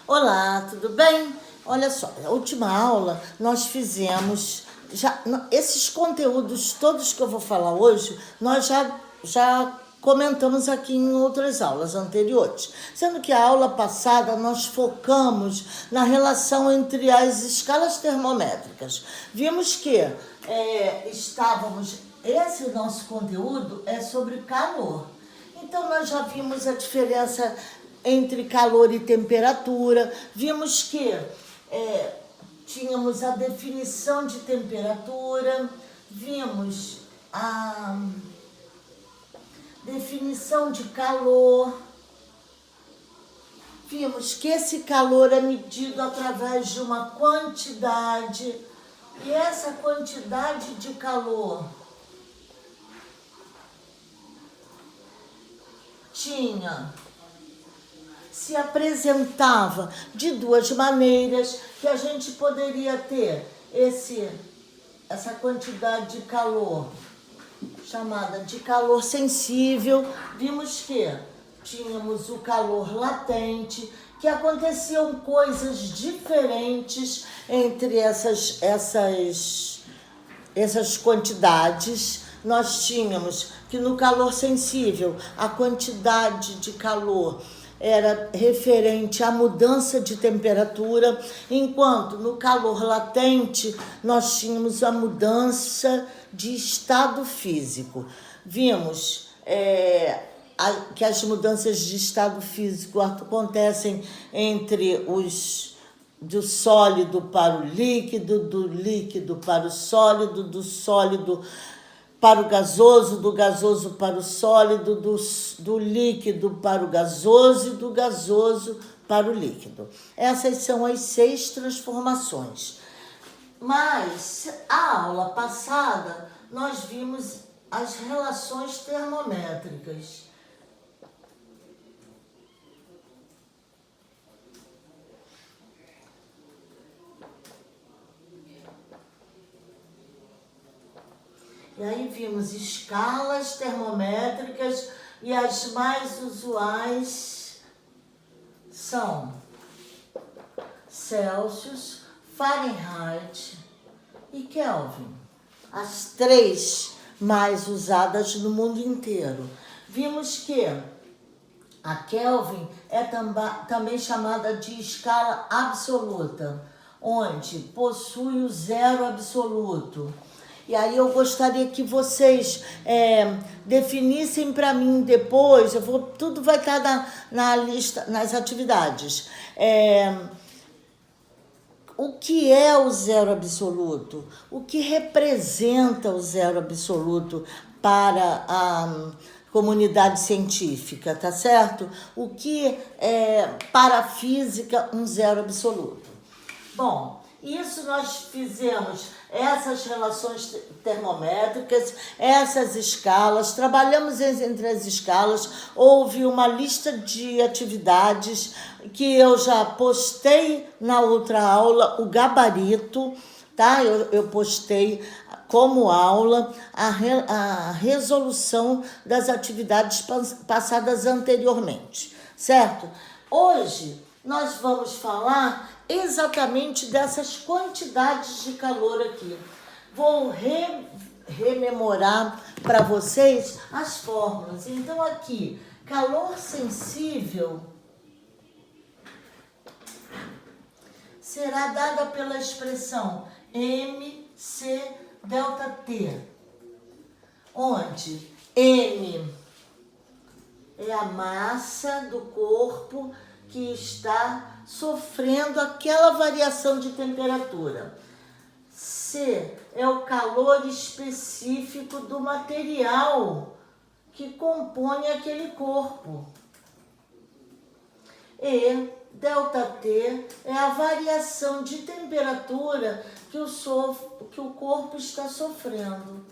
Olá, tudo bem? Olha só, na última aula nós fizemos esses conteúdos todos que eu vou falar hoje, nós já comentamos aqui em outras aulas anteriores, sendo que a aula passada nós focamos na relação entre as escalas termométricas. Vimos que esse nosso conteúdo é sobre calor. Então, nós já vimos a diferença entre calor e temperatura, vimos que tínhamos a definição de temperatura, vimos a definição de calor, vimos que esse calor é medido através de uma quantidade, e essa quantidade de calor se apresentava de duas maneiras, que a gente poderia ter essa quantidade de calor, chamada de calor sensível. Vimos que tínhamos o calor latente, que aconteciam coisas diferentes entre essas quantidades. Nós tínhamos que no calor sensível a quantidade de calor era referente à mudança de temperatura, enquanto no calor latente nós tínhamos a mudança de estado físico. Vimos que as mudanças de estado físico acontecem entre do sólido para o líquido, do líquido para o sólido, do sólido para o gasoso, do gasoso para o sólido, do líquido para o gasoso e do gasoso para o líquido. Essas são as 6 transformações. Mas, a aula passada, nós vimos as relações termométricas. E aí vimos escalas termométricas, e as mais usuais são Celsius, Fahrenheit e Kelvin. As 3 mais usadas no mundo inteiro. Vimos que a Kelvin é também chamada de escala absoluta, onde possui o zero absoluto. E aí eu gostaria que vocês definissem para mim depois, tudo vai estar na lista, nas atividades. O que é o zero absoluto? O que representa o zero absoluto para a comunidade científica, tá certo? O que é para a física um zero absoluto? Bom, isso nós fizemos essas relações termométricas, essas escalas, trabalhamos entre as escalas, houve uma lista de atividades que eu já postei na outra aula, o gabarito, tá? Eu postei como aula a resolução das atividades passadas anteriormente, certo? Hoje nós vamos falar exatamente dessas quantidades de calor aqui. Vou rememorar para vocês as fórmulas. Então, aqui, calor sensível será dada pela expressão mc delta T, onde M é a massa do corpo que está sofrendo aquela variação de temperatura. C é o calor específico do material que compõe aquele corpo. E delta T é a variação de temperatura que o corpo está sofrendo.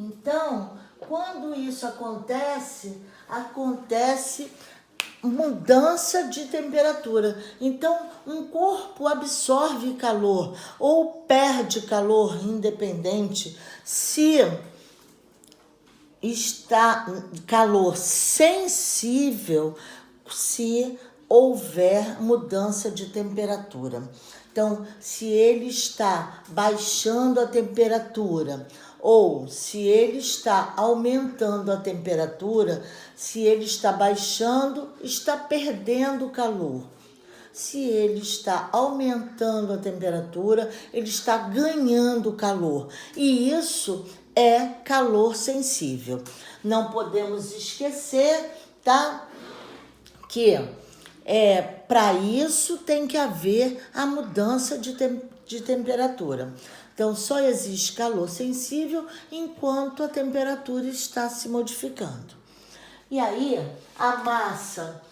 Então, quando isso acontece mudança de temperatura. Então, um corpo absorve calor ou perde calor independente se está calor sensível se houver mudança de temperatura. Então, se ele está baixando a temperatura ou se ele está aumentando a temperatura, se ele está baixando, está perdendo calor. Se ele está aumentando a temperatura, ele está ganhando calor. E isso é calor sensível. Não podemos esquecer, tá? Que para isso tem que haver a mudança de temperatura. Então, só existe calor sensível enquanto a temperatura está se modificando. E aí, a massa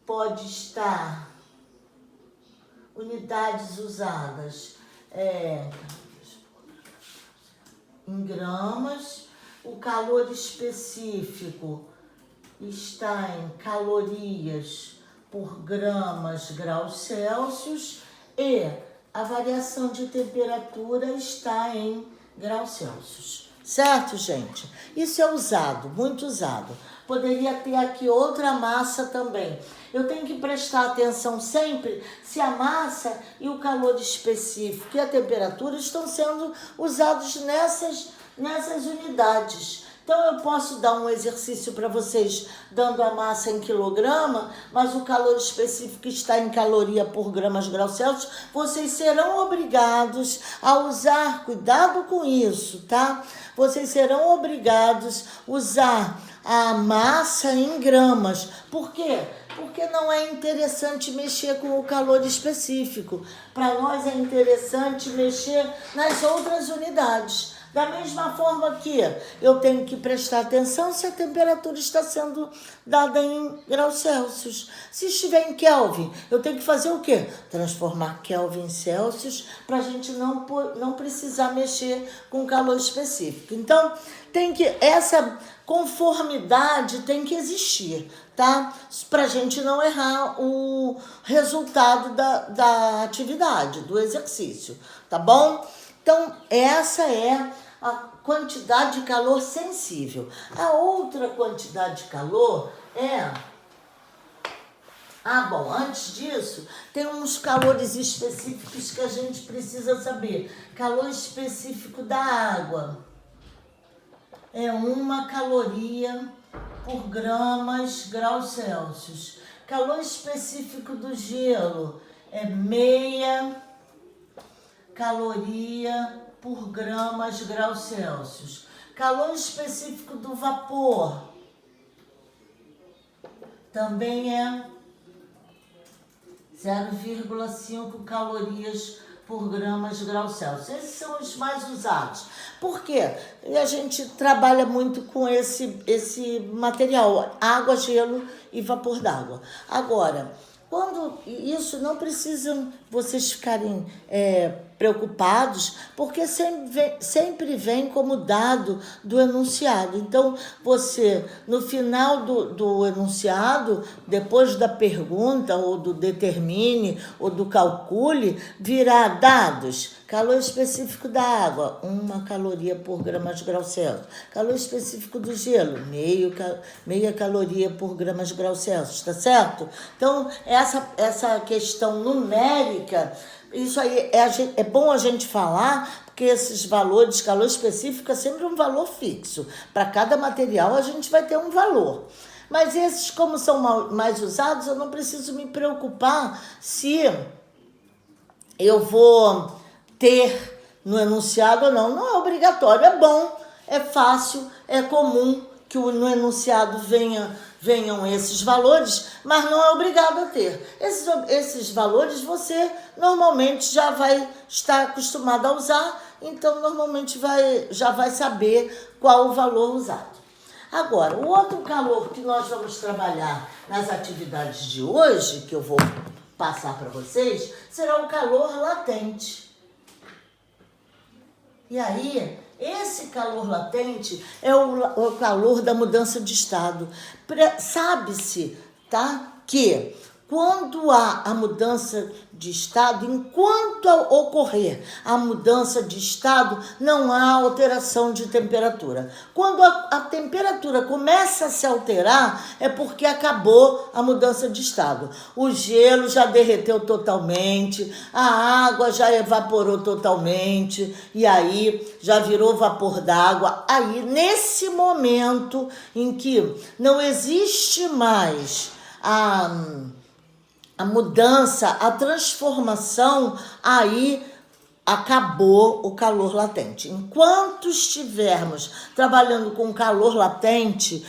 pode estar, unidades usadas em gramas, o calor específico está em calorias por gramas graus Celsius e a variação de temperatura está em graus Celsius. Certo, gente? Isso é usado, muito usado. Poderia ter aqui outra massa também. Eu tenho que prestar atenção sempre se a massa e o calor específico e a temperatura estão sendo usados nessas unidades. Então, eu posso dar um exercício para vocês dando a massa em quilograma, mas o calor específico está em caloria por gramas graus Celsius. Vocês serão obrigados a usar, cuidado com isso, tá? Vocês serão obrigados a usar a massa em gramas. Por quê? Porque não é interessante mexer com o calor específico. Para nós é interessante mexer nas outras unidades. Da mesma forma que eu tenho que prestar atenção se a temperatura está sendo dada em graus Celsius. Se estiver em Kelvin, eu tenho que fazer o quê? Transformar Kelvin em Celsius para a gente não precisar mexer com calor específico. Então, essa conformidade tem que existir, tá? Para a gente não errar o resultado da atividade, do exercício, tá bom? Então, essa é a quantidade de calor sensível. A outra quantidade de calor antes disso, tem uns calores específicos que a gente precisa saber. Calor específico da água é 1 caloria por gramas graus Celsius. Calor específico do gelo é meia caloria por gramas graus Celsius. Calor específico do vapor também é 0,5 calorias por gramas graus Celsius. Esses são os mais usados. Por quê? A gente trabalha muito com esse material, água, gelo e vapor d'água. Agora, quando isso, não precisam vocês ficarem preocupados, porque sempre vem como dado do enunciado. Então, você, no final do enunciado, depois da pergunta, ou do determine, ou do calcule, virá dados. Calor específico da água, 1 caloria por gramas graus Celsius. Calor específico do gelo, meia caloria por gramas graus Celsius, tá certo? Então, essa questão numérica, isso aí é bom a gente falar, porque esses valores, calor específico é sempre um valor fixo. Para cada material a gente vai ter um valor. Mas esses, como são mais usados, eu não preciso me preocupar se eu vou ter no enunciado ou não. Não é obrigatório, é bom, é fácil, é comum que no enunciado venham esses valores, mas não é obrigado a ter. Esses valores você normalmente já vai estar acostumado a usar, então normalmente já vai saber qual o valor usado. Agora, o outro calor que nós vamos trabalhar nas atividades de hoje, que eu vou passar para vocês, será o calor latente. E aí, esse calor latente é o calor da mudança de estado. Sabe-se, tá, que Quando há a mudança de estado, enquanto ocorrer a mudança de estado, não há alteração de temperatura. Quando a temperatura começa a se alterar, é porque acabou a mudança de estado. O gelo já derreteu totalmente, a água já evaporou totalmente, e aí já virou vapor d'água. Aí, nesse momento em que não existe mais a mudança, a transformação, aí acabou o calor latente. Enquanto estivermos trabalhando com calor latente,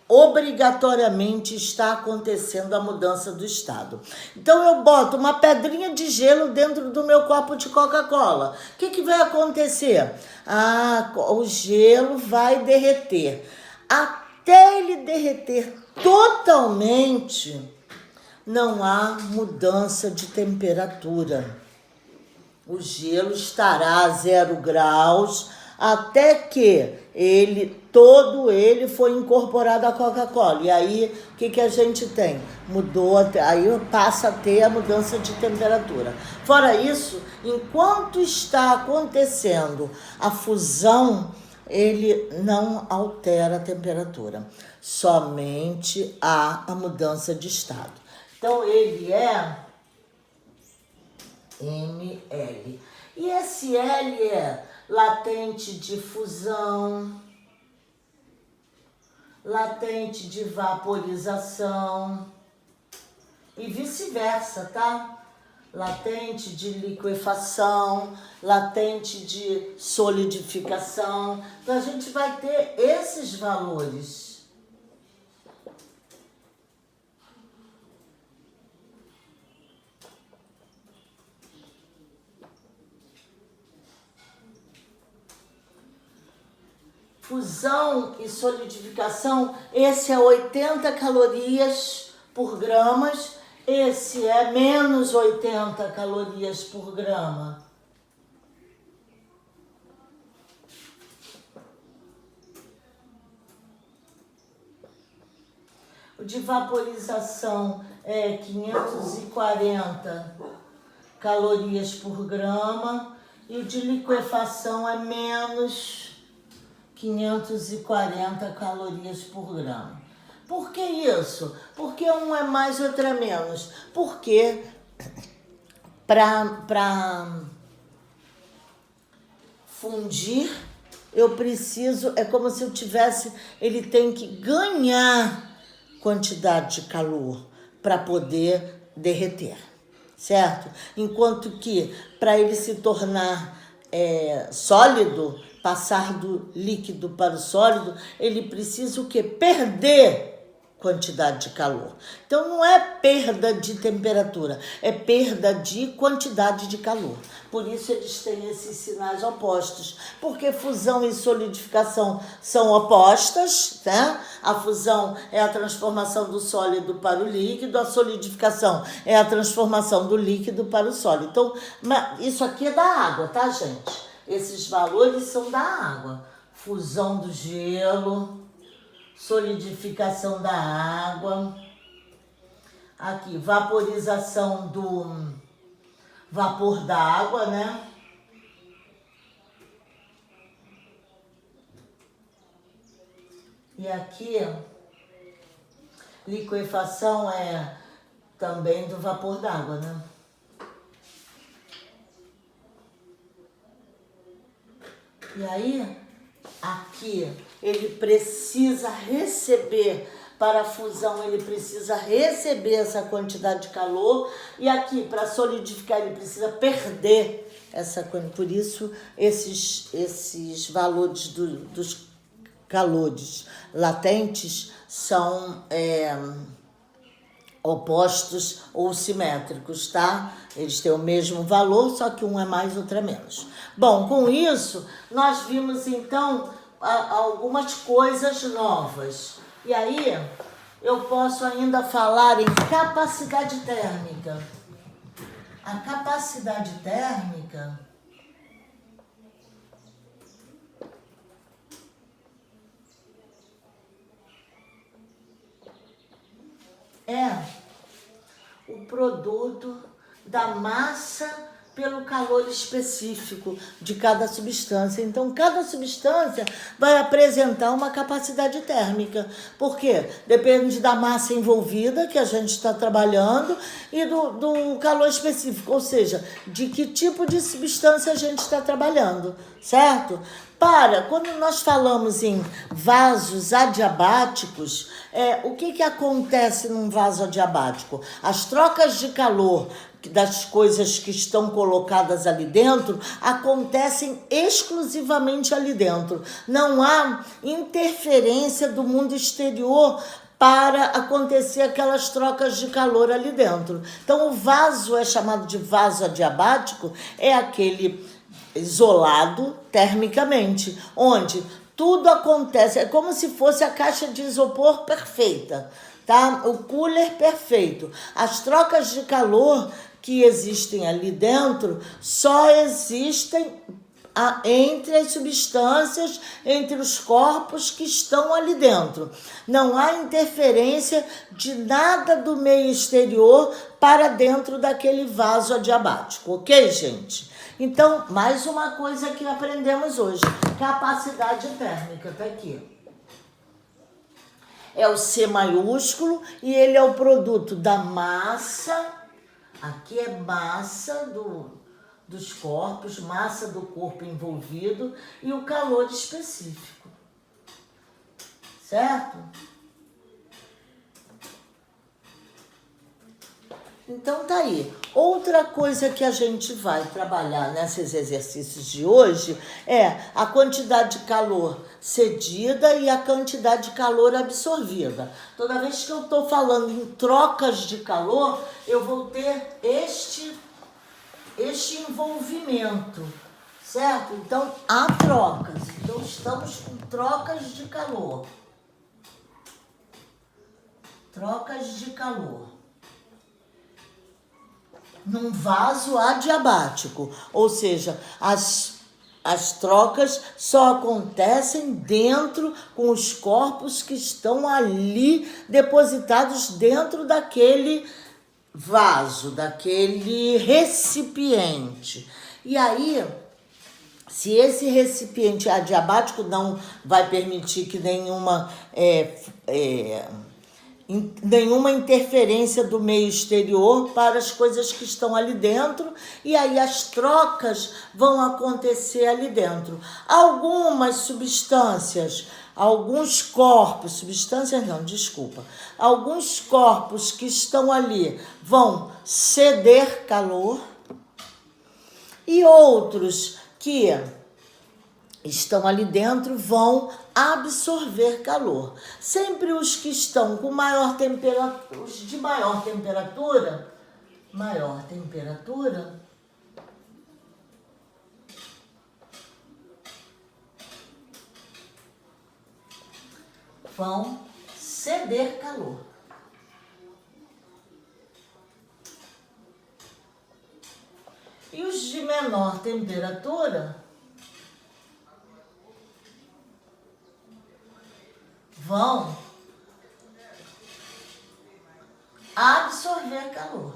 obrigatoriamente está acontecendo a mudança do estado. Então eu boto uma pedrinha de gelo dentro do meu copo de Coca-Cola. O que vai acontecer? O gelo vai derreter. Até ele derreter totalmente, não há mudança de temperatura. O gelo estará a 0 graus até que todo ele foi incorporado à Coca-Cola. E aí, o que a gente tem? Mudou, aí passa a ter a mudança de temperatura. Fora isso, enquanto está acontecendo a fusão, ele não altera a temperatura. Somente há a mudança de estado. Então, ele é ML. E esse L é latente de fusão, latente de vaporização e vice-versa, tá? Latente de liquefação, latente de solidificação. Então, a gente vai ter esses valores. Fusão e solidificação, esse é 80 calorias por gramas, esse é menos 80 calorias por grama. O de vaporização é 540 calorias por grama e o de liquefação é menos 540 calorias por grama. Por que isso? Porque um é mais, outro é menos. Porque para fundir, eu preciso, é como se eu tivesse, ele tem que ganhar quantidade de calor para poder derreter, certo? Enquanto que para ele se tornar sólido, passar do líquido para o sólido, ele precisa o quê? Perder quantidade de calor. Então não é perda de temperatura, é perda de quantidade de calor. Por isso eles têm esses sinais opostos, porque fusão e solidificação são opostas, né? A fusão é a transformação do sólido para o líquido, a solidificação é a transformação do líquido para o sólido. Então, isso aqui é da água, tá, gente? Esses valores são da água. Fusão do gelo, solidificação da água. Aqui, vaporização do vapor da água, né? E aqui, liquefação é também do vapor d'água, né? E aí, aqui, ele precisa receber, para a fusão, ele precisa receber essa quantidade de calor. E aqui, para solidificar, ele precisa perder essa quantidade. Por isso, esses valores dos calores latentes são opostos ou simétricos, tá? Eles têm o mesmo valor, só que um é mais, outro é menos. Bom, com isso, nós vimos, então, algumas coisas novas. E aí, eu posso ainda falar em capacidade térmica. A capacidade térmica é produto da massa pelo calor específico de cada substância. Então, cada substância vai apresentar uma capacidade térmica. Por quê? Depende da massa envolvida que a gente está trabalhando e do calor específico, ou seja, de que tipo de substância a gente está trabalhando, certo? Quando nós falamos em vasos adiabáticos, o que acontece num vaso adiabático? As trocas de calor das coisas que estão colocadas ali dentro acontecem exclusivamente ali dentro. Não há interferência do mundo exterior para acontecer aquelas trocas de calor ali dentro. Então, o vaso é chamado de vaso adiabático, é aquele isolado termicamente, onde tudo acontece, é como se fosse a caixa de isopor perfeita, tá? O cooler perfeito. As trocas de calor que existem ali dentro só existem entre as substâncias, entre os corpos que estão ali dentro. Não há interferência de nada do meio exterior para dentro daquele vaso adiabático, ok, gente? Então, mais uma coisa que aprendemos hoje, capacidade térmica, tá aqui. É o C maiúsculo e ele é o produto da massa, aqui é massa dos corpos, massa do corpo envolvido e o calor específico, certo? Então tá aí. Outra coisa que a gente vai trabalhar nesses exercícios de hoje é a quantidade de calor cedida e a quantidade de calor absorvida. Toda vez que eu estou falando em trocas de calor, eu vou ter este envolvimento, certo? Então, há trocas. Então, estamos com trocas de calor. Trocas de calor. Num vaso adiabático, ou seja, as trocas só acontecem dentro com os corpos que estão ali depositados dentro daquele vaso, daquele recipiente. E aí, se esse recipiente adiabático não vai permitir que nenhuma interferência do meio exterior para as coisas que estão ali dentro, e aí as trocas vão acontecer ali dentro. Algumas substâncias, alguns corpos que estão ali vão ceder calor e outros que estão ali dentro vão absorver calor. Sempre os que estão com maior temperatura, os de maior temperatura, vão ceder calor. E os de menor temperatura vão absorver calor.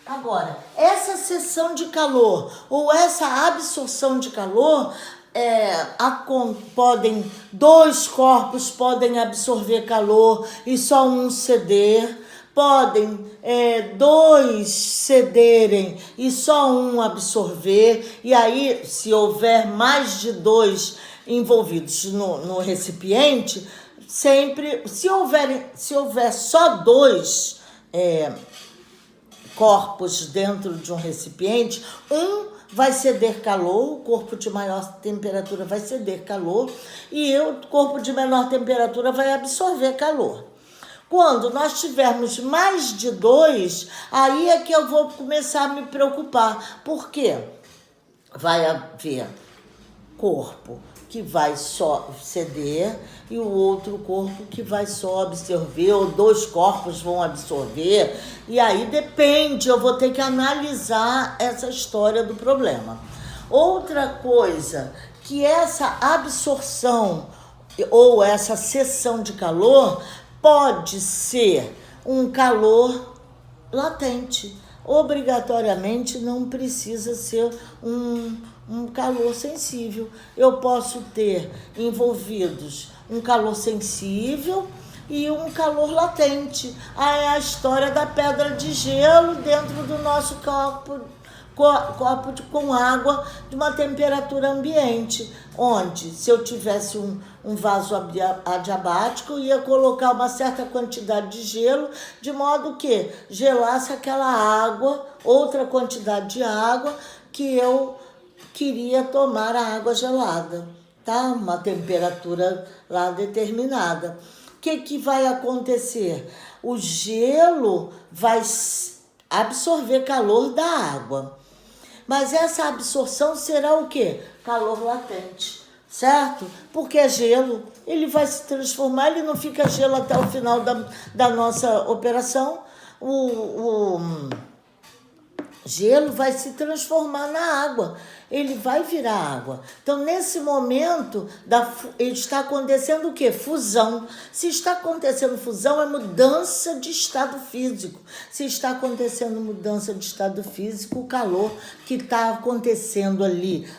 Agora, essa cessão de calor ou essa absorção de calor, dois corpos podem absorver calor e só um ceder. Podem dois cederem e só um absorver, e aí, se houver mais de dois envolvidos no recipiente, sempre, se houver só dois corpos dentro de um recipiente, um vai ceder calor, o corpo de maior temperatura vai ceder calor, e o corpo de menor temperatura vai absorver calor. Quando nós tivermos mais de dois, aí é que eu vou começar a me preocupar. Por quê? Vai haver corpo que vai só ceder e o outro corpo que vai só absorver, ou dois corpos vão absorver. E aí depende, eu vou ter que analisar essa história do problema. Outra coisa, que essa absorção ou essa cessão de calor pode ser um calor latente. Obrigatoriamente não precisa ser um calor sensível. Eu posso ter envolvidos um calor sensível e um calor latente. Aí é a história da pedra de gelo dentro do nosso copo com água de uma temperatura ambiente, onde se eu tivesse um vaso adiabático, eu ia colocar uma certa quantidade de gelo, de modo que gelasse aquela água, outra quantidade de água que eu queria tomar a água gelada, tá? Uma temperatura lá determinada. O que vai acontecer? O gelo vai absorver calor da água. Mas essa absorção será o quê? Calor latente, certo? Porque é gelo, ele vai se transformar, ele não fica gelo até o final da nossa operação. O gelo vai se transformar na água, ele vai virar água. Então, nesse momento, está acontecendo o quê? Fusão. Se está acontecendo fusão, é mudança de estado físico. Se está acontecendo mudança de estado físico, o calor que está acontecendo ali,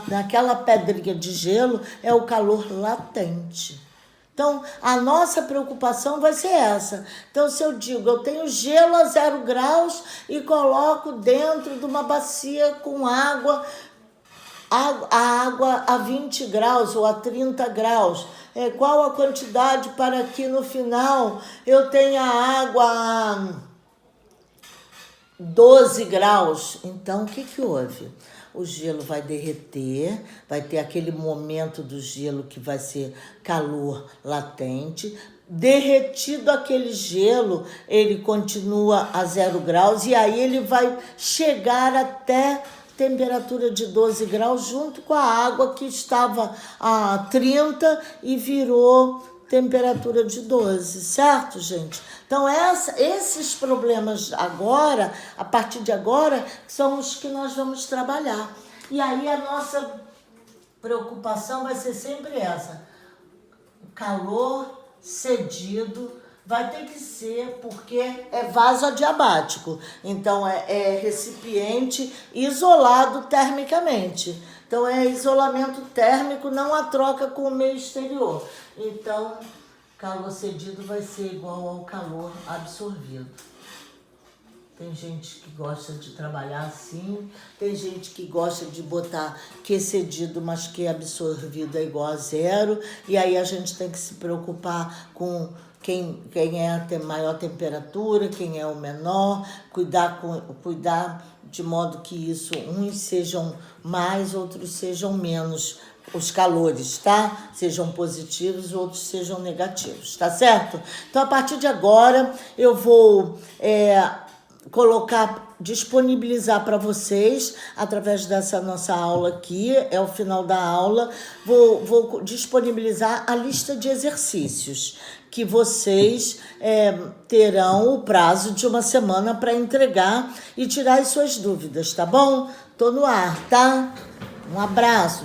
naquela pedrinha de gelo, é o calor latente. Então, a nossa preocupação vai ser essa. Então, se eu digo, eu tenho gelo a 0 graus e coloco dentro de uma bacia com água, a água a 20 graus ou a 30 graus, qual a quantidade para que no final eu tenha água a 12 graus? Então, o que houve? O gelo vai derreter, vai ter aquele momento do gelo que vai ser calor latente. Derretido aquele gelo, ele continua a 0 graus e aí ele vai chegar até temperatura de 12 graus junto com a água que estava a 30 e virou temperatura de 12, certo, gente? Então, esses problemas agora, a partir de agora, são os que nós vamos trabalhar. E aí a nossa preocupação vai ser sempre essa. O calor cedido vai ter que ser, porque é vaso adiabático. Então, é recipiente isolado termicamente. Então, é isolamento térmico, não a troca com o meio exterior. Então, calor cedido vai ser igual ao calor absorvido. Tem gente que gosta de trabalhar assim, tem gente que gosta de botar Q cedido, mas Q absorvido é igual a 0. E aí a gente tem que se preocupar com quem é a maior temperatura, quem é o menor, cuidar de modo que uns sejam mais, outros sejam menos, os calores, tá? Sejam positivos, outros sejam negativos, tá certo? Então, a partir de agora, eu vou disponibilizar para vocês, através dessa nossa aula aqui, é o final da aula, vou disponibilizar a lista de exercícios que vocês terão o prazo de 1 semana para entregar e tirar as suas dúvidas, tá bom? Tô no ar, tá? Um abraço.